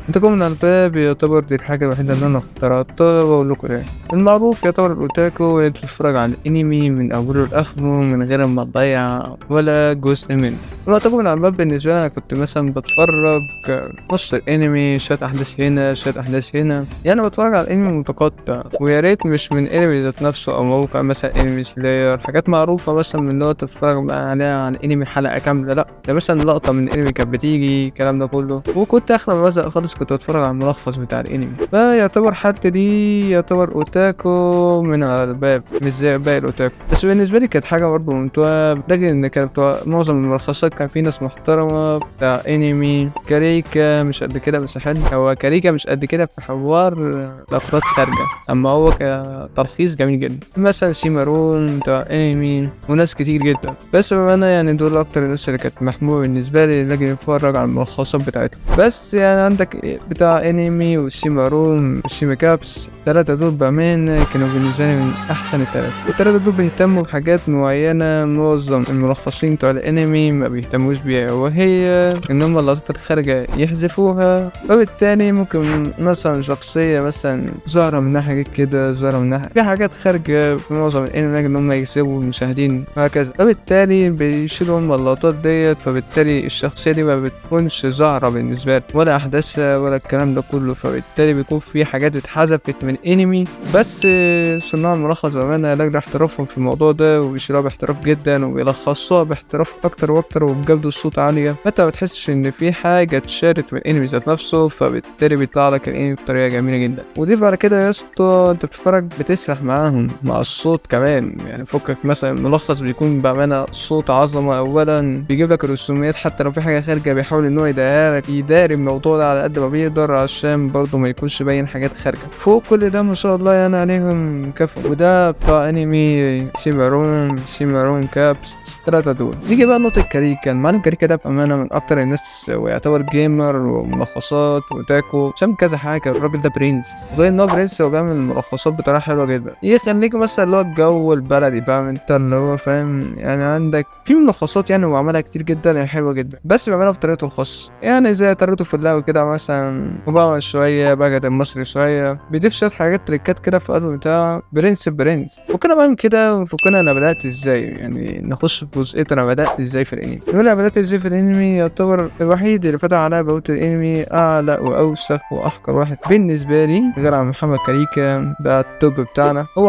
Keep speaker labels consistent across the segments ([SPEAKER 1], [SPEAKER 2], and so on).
[SPEAKER 1] انتقام من الباب يعتبر دي الحاجة الوحيدة اللي انا اخترعتها واقول لكم يعني. المعروف يعتبر الاوتاكو اللي تتفرج على الانمي من اوله لاخره من غير ما تضيع ولا جزء منه. المعتقد من الباب بالنسبة لي انا كنت مثلا بتفرج نص الانمي، شوية احداث هنا شوية احداث هنا، يعني بتفرج على الانمي متقطع، ويا ريت مش من انمي ذات نفسه او موقع مثلا انمي سلاير، حاجات معروفة مثلا من اللي هو تتفرج بقى عليها عن انمي حلقة كاملة، لا ده مثلا لقطة من انمي كانت بتيجي الكلام ده كله. وكنت اخر ما بزهق خالص كنت بتفرج على الملخص بتاع الانمي. فيعتبر حالتي دي يعتبر اوتاكو من على الباب، مش زي باقي الاوتاكو، بس بالنسبة لي كانت حاجة برضه ممتعة. لكن ان كانت معظم الملخصات كان في ناس محترمة بتاع انمي. كاريكا مش قد كده بس حلو، هو كاريكا مش قد كده في حوار لقطات خارجة، اما هو كتلخيص جميل جدا. مثلا سيمارون بتاع انمي وناس كتير جدا، بس بما يعني دول اكتر الناس اللي كانت محبوبة بالنسبة لي اللي اجي اتفرج على الملخصات بتاعتهم. بس يعني عندك بتاع انمي وسيمارون وسيما كابس، التلاتة دول بأمانة كانوا بالنسبة لي من أحسن التلاتة. والتلاتة دول بيهتموا بحاجات معينة معظم الملخصين بتوع الأنمي ما بيهتموش بيها، وهي إن هما اللقطات الخارجة يحذفوها. وبالتالي ممكن مثلا شخصية مثلا ظاهرة من ناحية كده، ظاهرة من ناحية في حاجات خارجة في معظم الأنمي إن هما يكسبوا المشاهدين وهكذا، فبالتالي بيشيلوا هما اللقطات ديت، فبالتالي الشخصية دي ما بتكونش ظاهرة بالنسبة لي ولا أحداثها ولا الكلام ده كله، فبالتالي بيكون في حاجات اتحذفت من انمي. بس صناع الملخص بأمانة لجنة احترافهم في الموضوع ده، وبيشيلوها باحتراف جدا وبيلخصوها باحتراف أكتر وأكتر وبجودة الصوت عالية، فأنت ما بتحسش إن في حاجة اتشالت من الانمي ذات نفسه، فبالتالي بيطلع لك الانمي بطريقة جميلة جدا. وضيف على كده يا اسطى انت بتتفرج بتسرح معاهم مع الصوت كمان، يعني فكك مثلا الملخص بيكون بأمانة صوت عظمة، أولا بيجيب لك الرسوميات حتى لو في حاجة خارجة بيحاول إن هو يداري لك يداري الموضوع ده على قد ما بيقدر عشان برضه ما يكونش باين حاجات خارجة. فوق كل ده ما شاء الله يعني عليهم كفو. وده بتاع انمي سيمارون كابس التلاتة دول. نيجي بقى لنقطة كاريكا. المعلم كاريكا ده بأمانة من أكتر الناس، ويعتبر جيمر وملخصات وتاكو شام كذا حاجة. الراجل ده برنس، غير إن هو برنس هو بيعمل ملخصات بطريقة حلوة جدا، يخليك مثلا اللي هو الجو البلدي، فاهم انت اللي هو فاهم يعني. عندك في ملخصات يعني هو عملها كتير جدا يعني حلوة جدا، بس بيعملها بطريقته الخاصة، يعني زي طريقته في اللعب كده مثلا، وبعمل شوية بقى المصري شوية، بيضيف شوية حاجات تريكات كده في القلب بتاعه. برنس. وكنا بعمل كده وفكنا انا بدأت ازاي، يعني نخش في جزئية انا بدأت ازاي في الانمي. نقول انا بدأت ازاي في الانمي، يعتبر الوحيد اللي فتح عليا بوابة الانمي اعلى واوسخ واحقر واحد بالنسبة لي غير عن محمد كاريكا، ده التوب بتاعنا، هو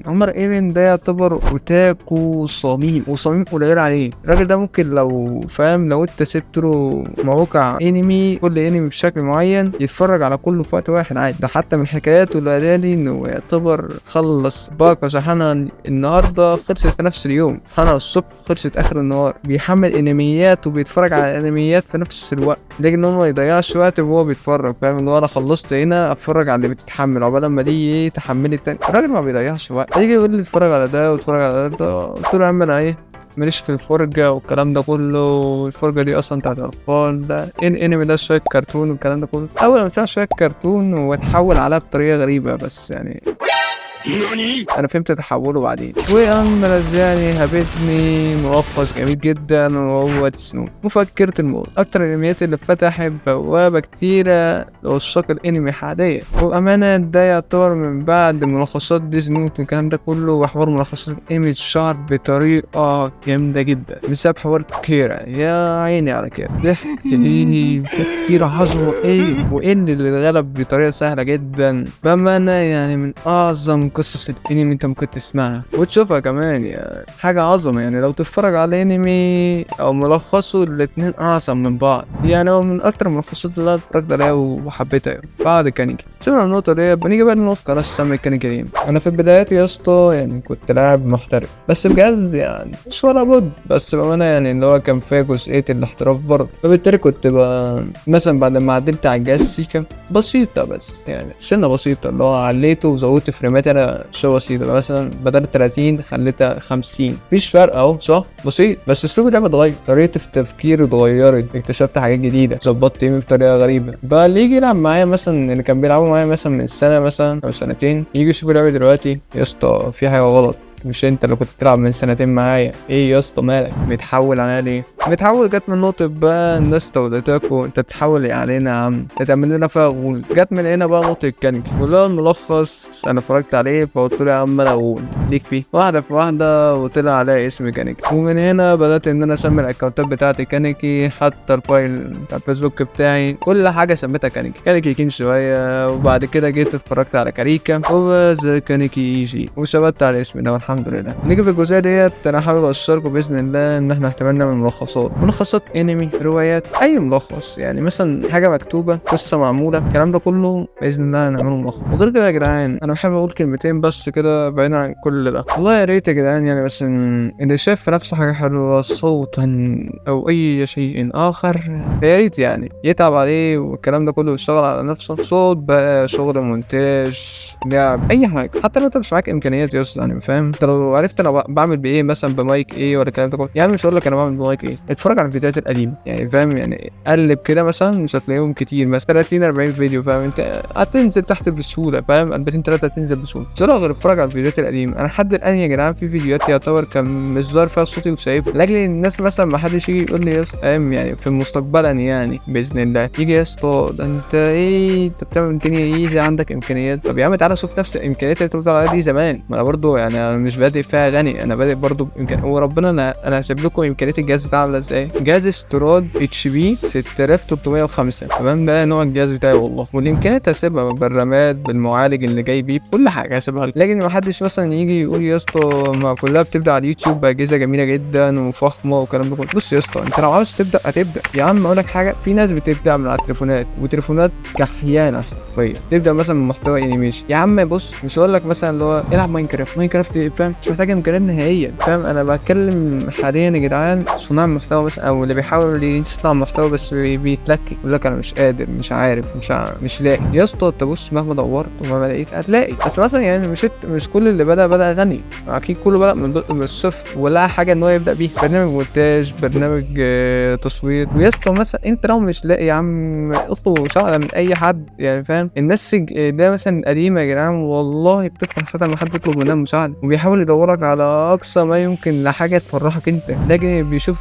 [SPEAKER 1] عمر ايرين ده يعتبر اوتاكو صميم، وصميم قليل عليه. الراجل ده ممكن لو فاهم لو انت سبت له موقع انمي كل انمي بشكل معين يتفرج على كله في وقت واحد عادي. ده حتى من حكاياته اللي قالها لي انه يعتبر خلص باقة شحنة النهارده خلصت في نفس اليوم، شحنة الصبح خلصت اخر النهار، بيحمل انميات وبيتفرج على انميات في نفس الوقت، لكن هو ما يضيعش وقت وهو بيتفرج، فاهم اللي هو انا خلصت هنا اتفرج على اللي بتتحمل عقبال ما دي ايه تحملي التاني. الراجل ما بيضيعش وقت، يجي يقول لي اتفرج على ده واتفرج على ده، قلت له يا عم انا ايه ماليش في الفرجة والكلام ده كله، الفرجة دي أصلا بتاعت الأطفال، ده انمي ده شوية كرتون والكلام ده كله. أول ما سمعت شوية كرتون واتحول عليها بطريقة غريبة، بس يعني انا فهمت تحوله بعدين. وقام رزاني هبتني ملخص جميل جدا وهو ديسنوت مفكرة الموت، اكتر الانميات اللي فتحت بوابة كتيرة لعشاق الانمي حاليا. وبأمانة ده يعتبر من بعد ملخصات ديسنوت والكلام ده كله، وحوار ملخصات الانمي اتشهر بطريقة جامدة جدا بسبب حوار كيرا. يا عيني على كيرا، ضحك ليه كيرا عظمه ايه، وان اللي اتغلب بطريقة سهلة جدا. بأمانة يعني من اعظم قصص الانمي انت ممكن تسمعها وتشوفها كمان، يعني حاجة عظمة. يعني لو تتفرج على انمي او ملخصه الاتنين اعظم من بعض، يعني هو من اكتر الملخصات اللي انا اتفرجت عليها وحبيتها بعد كانيكي. سيبنا من النقطة دي، بنيجي بقى لنقطة قناة سامي كانيكي دي. انا في البدايات يا اسطى يعني كنت لاعب محترف، بس بجد يعني مش ولا بد، بس بأمانة يعني اللي هو كان فيها جزئية الاحتراف برضه، فبالتالي كنت بقى مثلا بعد ما عدلت على الجهاز سيكا بسيطة، بس يعني سنة بسيطة اللي هو عليته وزودت فريمات انا شو بسيطة، مثلا بدل 30 خليتها 50، مفيش فرق اهو صح بسيط، بس اسلوب اللعبة اتغير، طريقة التفكير اتغيرت، اكتشفت حاجات جديدة، ظبطت تيمي بطريقة غريبة. بقى اللي يجي يلعب معايا مثلا اللي كان بيلعبوا معايا مثلا من سنة مثلا او سنتين يجي يشوفوا لعبة دلوقتي، يا اسطى في حاجة غلط، مش انت اللي كنت بتلعب من سنتين معايا؟ ايه يا اسطى مالك متحول عليا ليه؟ متحول جت من نقطة بقى الناس تولدتك انت تتحول علينا يا عم، تعمل لنا فيها غول. جت من هنا بقى نقطة كانك ولا الملخص انا اتفرجت عليه فقلت له يا عم انا اقول ليك فيه واحدة في واحدة وطلع عليا اسم كانك. ومن هنا بدأت ان انا اسمي الاكونتات بتاعتي كانكي، حتى الفايل بتاع الفيسبوك بتاعي كل حاجة سميتها كانكي كين شوية. وبعد كده جيت اتفرجت على كاريكا وبس كانكي ايجي وثبت على الاسم ده والحمد لله. نيجي في الجزئية ديت انا حابب اشاركم باذن الله ان احنا احتمالنا من ملخصات انمي، روايات، اي ملخص يعني مثلا حاجة مكتوبة، قصة معمولة، الكلام ده كله باذن الله هنعمله ملخص. وغير كده يا جدعان انا بحب اقول كلمتين بس كده بعيدا عن كل ده، والله يا ريت يا جدعان يعني بس اللي شايف في نفسه حاجة حلوة صوتا او اي شيء اخر يا ريت يعني يتعب عليه والكلام ده كله ويشتغل على نفسه، صوت بقى، شغل مونتاج، لعب، اي حاجه. حتى لو انت مش معاك امكانيات يا اسطى يعني فاهم، انت لو عرفت انا بعمل بايه مثلا بمايك ايه ولا الكلام ده كله، يعني مش هقول لك انا بعمل بمايك ايه، اتفرج على الفيديوهات القديمه يعني فاهم، يعني قلب كده مثلا مش هتلاقيهم كتير، مثلا 30 40 فيديو فاهم، انت هتنزل تحت بسهوله فاهم، 2 3 هتنزل بسهوله. مش هقول غير اتفرج على الفيديوهات القديمه. انا لحد الان يا جدعان في فيديوهات يعتبر كان مش ظاهر فيها صوتي وسايب لاجل الناس مثلا ما حدش يجي يقول لي يا اسطى يعني في مستقبلا يعني باذن الله يجي يا اسطى ده انت ايه انت بتعمل الدنيا ايزي عندك امكانيات. طب يا عم تعالى شوف نفس الامكانيات اللي انت بتقول عليها دي زمان، ما انا برضو يعني انا مش بادئ فيها غني، انا بادئ برضو بامكانيات وربنا انا هسيب لكم امكانيات الجهاز بتاعي عامله ازاي. جهاز استيراد اتش بي 6305 تمام، ده نوع الجهاز بتاعي والله، والامكانيات هسيبها بالرامات بالمعالج اللي جاي بيه كل حاجه هسيبها لك. لكن ما حدش مثلا يجي يقول يا اسطى ما كلها بتبدا على اليوتيوب باجهزه جميله جدا وفخمه والكلام ده كله. بص يا اسطى انت لو عاوز تبدا هتبدا يا عم، اقول لك حاجه، في ناس بتبدا من على التليفونات وتليفونات كحيانه حرفيا، تبدا مثلا من محتوى انيميشن يا عم. بص مش هقول لك مثلا اللي هو العب ماينكرافت فاهم، مش محتاج امكانيات نهائيا فاهم. انا بتكلم حاليا يا جدعان صناع محتوى مثلا او اللي بيحاول يصنع محتوى بس بيتلكك يقول لك انا مش قادر مش عارف مش لاقي. يا اسطى انت بص مهما دورت ومهما لقيت هتلاقي، بس مثلا يعني مش كل اللي بدا غني، اكيد كله بدا من الصفر ولا حاجه ان هو يبدا بيها. برنامج مونتاج، برنامج تصوير. ويا اسطى مثلا انت لو مش لاقي يا عم اطلب مساعده من اي حد يعني فاهم. الناس ده مثلا قديمه يا جدعان والله بتفرح ساعه ما حد يطلب منها مساعده وبيحاول يدورك على اقصى ما يمكن لحاجه تفرحك انت، لكن بيشوف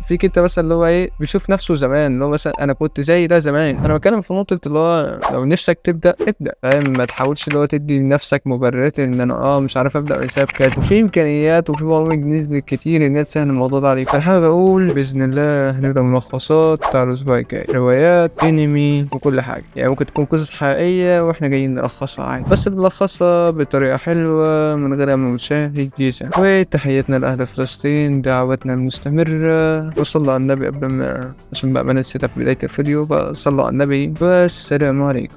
[SPEAKER 1] فيك انت مثلا اللي هو ايه، بيشوف نفسه زمان اللي هو مثلا انا كنت زي ده زمان. انا بتكلم في نقطه اللي هو لو نفسك ابدا فاهم، ما تحاولش اللي هو تدي لنفسك مبررات ان انا مش عارف ابدا بحساب كذا. وفي امكانيات وفي برامج نزلت كتير ان هي تسهل الموضوع ده عليك. فانا حابب اقول باذن الله هنبدا ملخصات بتاع الاسبوع الجاي، روايات، انمي، وكل حاجه يعني ممكن تكون قصص حقيقيه واحنا جايين نلخصها عادي، بس بنلخصها بطريقه حلوه من غير ما مشاهد جيزه. وتحياتنا لاهل فلسطين، دعوتنا المستمره، وصلوا على النبي قبل ما عشان بقى ما نسيتها في بدايه الفيديو، بقى صلوا على النبي والسلام عليكم.